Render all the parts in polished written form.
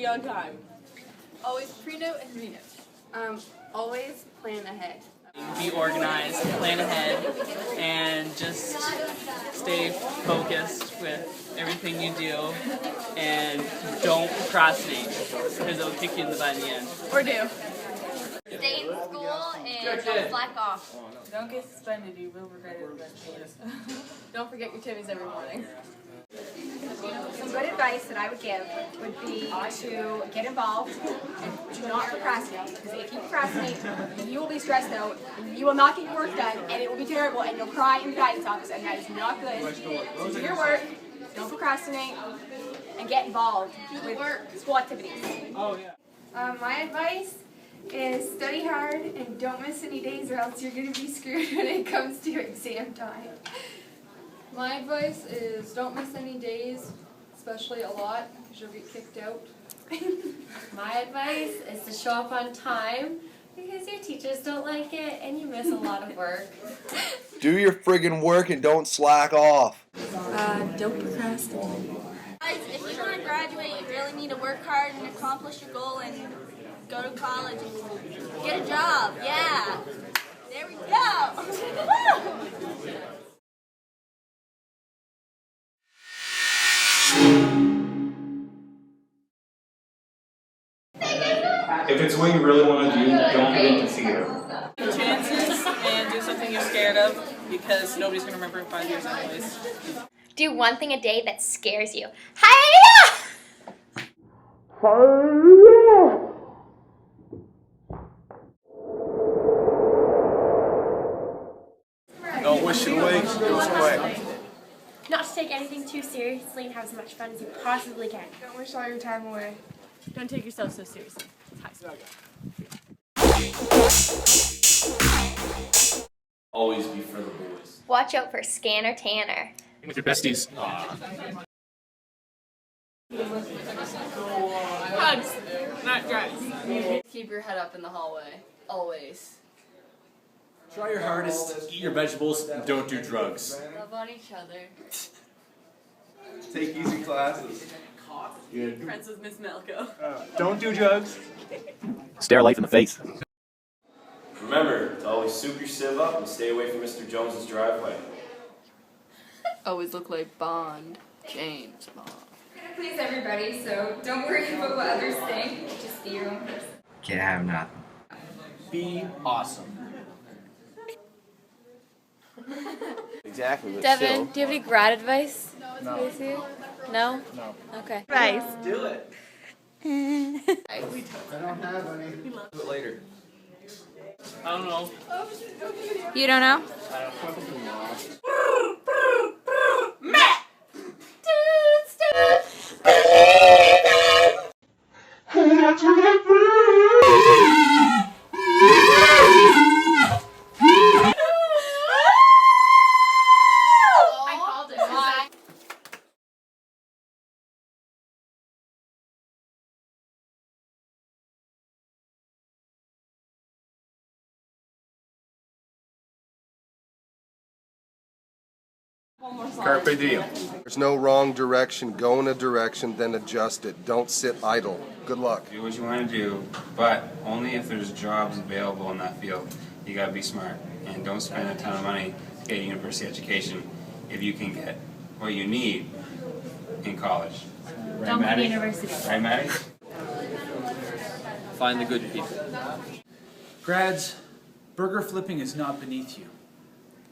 on time. Always pre-note and re-note. Always plan ahead. Be organized, plan ahead, and just stay focused with everything you do, and don't procrastinate, because it'll kick you in the butt in the end. Or do. Stay in school and don't slack off. Don't get suspended, you will regret it the rest of your life. Don't forget your Timmies every morning. Some good advice that I would give would be to get involved and do not procrastinate. Because if you procrastinate, you will be stressed out, you will not get your work done, and it will be terrible, and you'll cry in the guidance office, and that is not good. So do your work, don't procrastinate, and get involved with school activities. Oh, yeah. My advice is study hard and don't miss any days or else you're going to be screwed when it comes to exam time. My advice is don't miss any days, especially a lot, because you'll get kicked out. My advice is to show up on time because your teachers don't like it and you miss a lot of work. Do your friggin' work and don't slack off. Don't procrastinate. Guys, if you want to graduate, you really need to work hard and accomplish your goal and go to college and get a job. Yeah. There we go. If it's what you really want to do, don't get into theater. Chances and do something you're scared of, because nobody's going to remember in 5 years anyways. Do one thing a day that scares you. Hiya! Don't wish it away, it goes away. Not to take anything too seriously and have as much fun as you possibly can. Don't wish all your time away. Don't take yourself so seriously. It's high school. Always be for the boys. Watch out for Scanner Tanner. With your besties. Hugs, not drugs. Keep your head up in the hallway. Always. Try your hardest, eat your vegetables, and don't do drugs. Love on each other. Take easy classes. Friends with Miss Melko. Don't do drugs. Stare life in the face. Remember to always soup your sieve up and stay away from Mr. Jones's driveway. Always look like Bond. James Bond. Please everybody, so don't worry about what others think. Just be your own person. Can't have nothing. Be awesome. Exactly. But Devin, do you have any grad advice? No. No? No. Okay. Advice. Do it. I don't have any. Do it later. I don't know. You don't know? Carpe diem. There's no wrong direction. Go in a direction, then adjust it. Don't sit idle. Good luck. Do what you want to do, but only if there's jobs available in that field. You gotta be smart, and don't spend a ton of money to get a university education if you can get what you need in college. Don't go to university. Right, Maddie? Find the good people. Grads, burger flipping is not beneath you.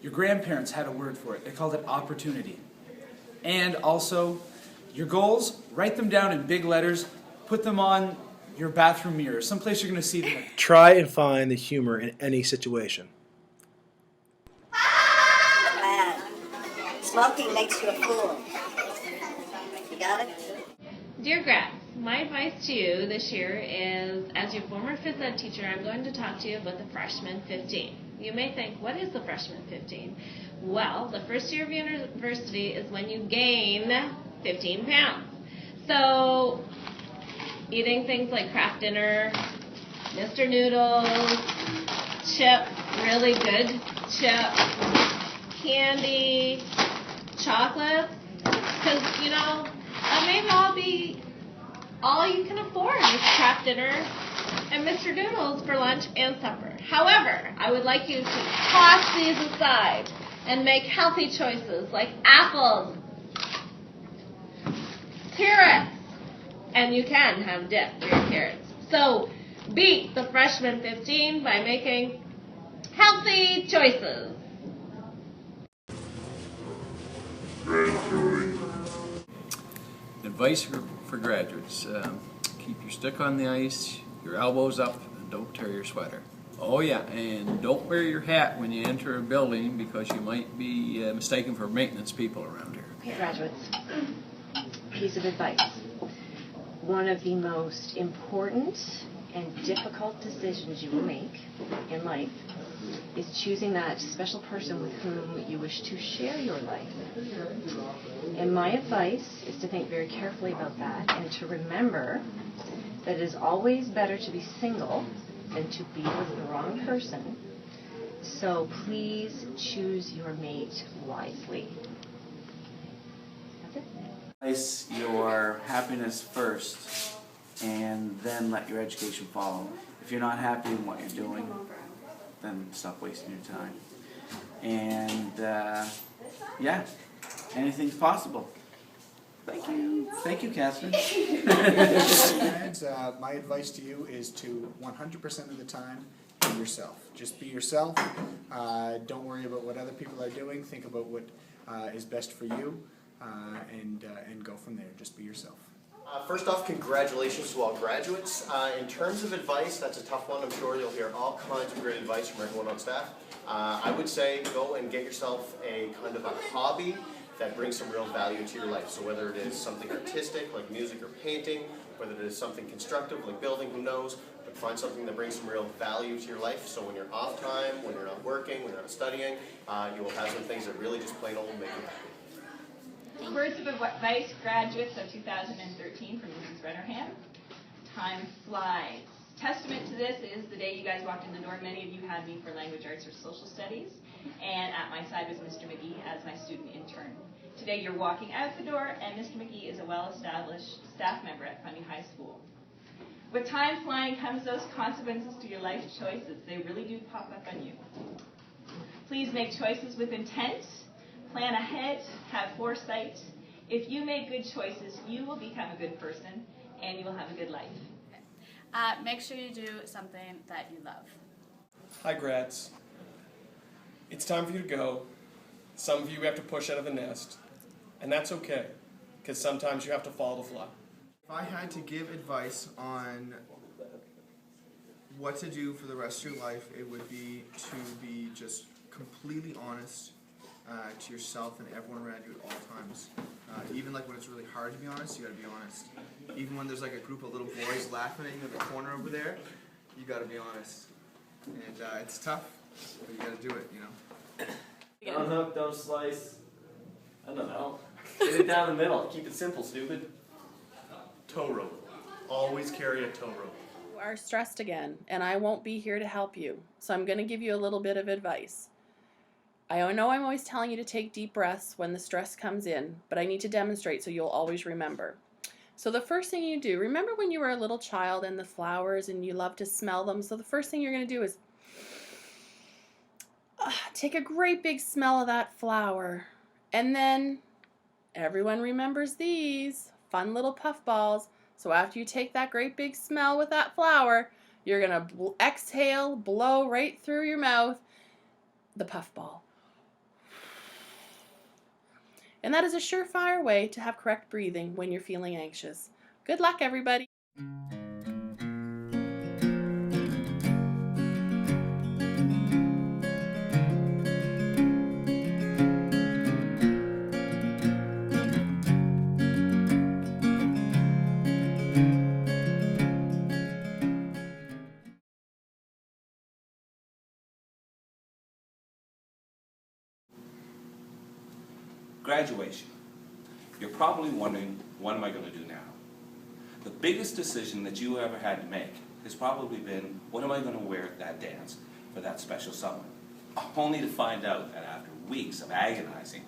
Your grandparents had a word for it. They called it opportunity. And also, your goals, write them down in big letters, put them on your bathroom mirror, someplace you're going to see them. Try and find the humor in any situation. Man, smoking makes you a fool. You got it? Dear grads, my advice to you this year is, as your former phys ed teacher, I'm going to talk to you about the freshman 15. You may think, what is the freshman 15? Well, the first year of university is when you gain 15 pounds. So, eating things like Kraft Dinner, Mr. Noodles, chips, really good chips, candy, chocolates, because, you know, that may all all you can afford is craft dinner and Mr. Doodles for lunch and supper. However, I would like you to toss these aside and make healthy choices like apples, carrots, and you can have dip for your carrots. So beat the freshman 15 by making healthy choices. Advice for graduates. Keep your stick on the ice, your elbows up, and don't tear your sweater. Oh yeah, and don't wear your hat when you enter a building because you might be mistaken for maintenance people around here. Okay, graduates, piece of advice. One of the most important and difficult decisions you will make in life is choosing that special person with whom you wish to share your life. And my advice is to think very carefully about that and to remember that it is always better to be single than to be with the wrong person. So please choose your mate wisely. That's it. Place your happiness first and then let your education follow. If you're not happy in what you're doing, then stop wasting your time. And yeah, anything's possible. Thank you. Thank you, Catherine. Grads, my advice to you is to 100% of the time be yourself. Just be yourself. Don't worry about what other people are doing. Think about what is best for you, and go from there. Just be yourself. First off, congratulations to all graduates. In terms of advice, that's a tough one. I'm sure you'll hear all kinds of great advice from everyone on staff. I would say go and get yourself a kind of a hobby that brings some real value to your life. So whether it is something artistic like music or painting, whether it is something constructive like building, who knows, but find something that brings some real value to your life. So when you're off time, when you're not working, when you're not studying, you will have some things that really just plain old make you happy. Words of advice, graduates of 2013 from Mrs. Rennerham. Time flies. Testament to this is the day you guys walked in the door. Many of you had me for language arts or social studies, and at my side was Mr. McGee as my student intern. Today you're walking out the door, and Mr. McGee is a well-established staff member at Fundy High School. With time flying comes those consequences to your life choices. They really do pop up on you. Please make choices with intent. Plan ahead, have foresight. If you make good choices, you will become a good person, and you will have a good life. Make sure you do something that you love. Hi, grads. It's time for you to go. Some of you have to push out of the nest, and that's okay, because sometimes you have to follow the fly. If I had to give advice on what to do for the rest of your life, it would be to be just completely honest to yourself and everyone around you at all times. Even like when it's really hard to be honest, you gotta be honest. Even when there's like a group of little boys laughing at you in the corner over there, you gotta be honest. And it's tough, but you gotta do it, you know. Don't hook, don't slice. I don't know. Get it down the middle. Keep it simple, stupid. Tow rope. Always carry a tow rope. You are stressed again, and I won't be here to help you. So I'm going to give you a little bit of advice. I know I'm always telling you to take deep breaths when the stress comes in, but I need to demonstrate so you'll always remember. So the first thing you do, remember when you were a little child and the flowers and you love to smell them? So the first thing you're going to do is take a great big smell of that flower. And then everyone remembers these fun little puff balls. So after you take that great big smell with that flower, you're going to exhale, blow right through your mouth the puff ball. And that is a surefire way to have correct breathing when you're feeling anxious. Good luck, everybody. Graduation. You're probably wondering, what am I going to do now? The biggest decision that you ever had to make has probably been, what am I going to wear at that dance for that special someone? Only to find out that after weeks of agonizing,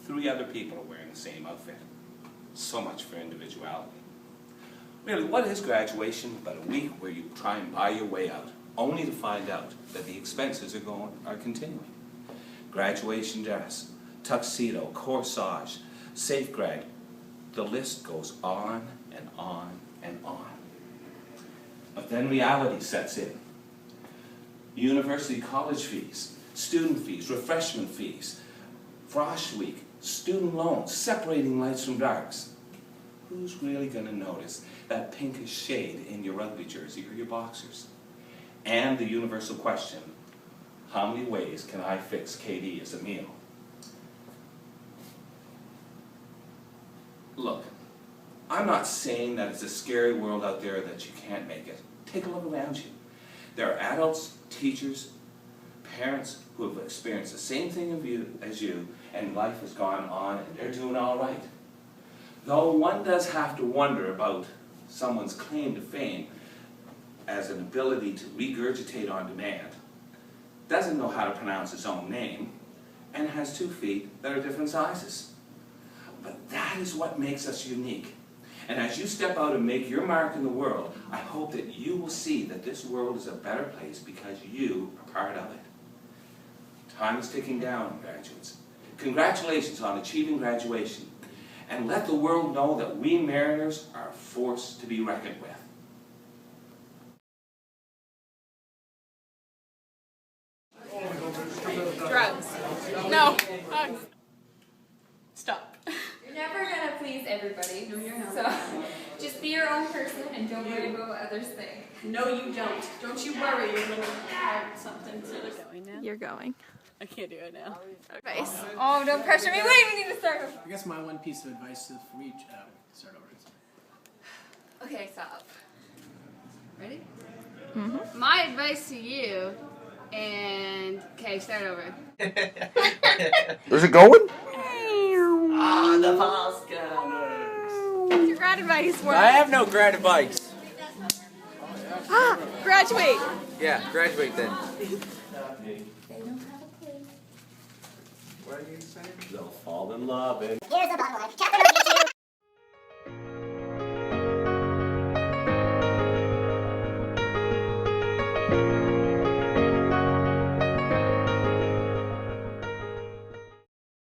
3 other people are wearing the same outfit. So much for individuality. Really, what is graduation but a week where you try and buy your way out, only to find out that the expenses are continuing? Graduation dress, tuxedo, corsage, safe grad, the list goes on and on and on. But then reality sets in. University college fees, student fees, refreshment fees, frosh week, student loans, separating lights from darks. Who's really going to notice that pinkish shade in your rugby jersey or your boxers? And the universal question, how many ways can I fix KD as a meal? Look, I'm not saying that it's a scary world out there that you can't make it. Take a look around you. There are adults, teachers, parents who have experienced the same thing as you, and life has gone on and they're doing all right. Though one does have to wonder about someone's claim to fame as an ability to regurgitate on demand, doesn't know how to pronounce his own name, and has 2 feet that are different sizes. But that is what makes us unique. And as you step out and make your mark in the world, I hope that you will see that this world is a better place because you are part of it. Time is ticking down, graduates. Congratulations on achieving graduation. And let the world know that we Mariners are a force to be reckoned with. Drugs. No. Hugs. Stop. You're never gonna please everybody. No, you're not. So just be your own person and don't worry about what others think. No, you don't. Don't you worry, you little heart something. Going now? You're going. I can't do it now. Advice. Oh, don't pressure me. Wait, we need to start over. I guess my one piece of advice is for each start over. Okay, stop. Ready? Mm-hmm. My advice to you, and okay, start over. Is it going? Ah, the Posca. What's your grad advice? I have no grad advice. Graduate. Yeah, graduate then. They'll fall in love and... Here's the bottom line. Chapter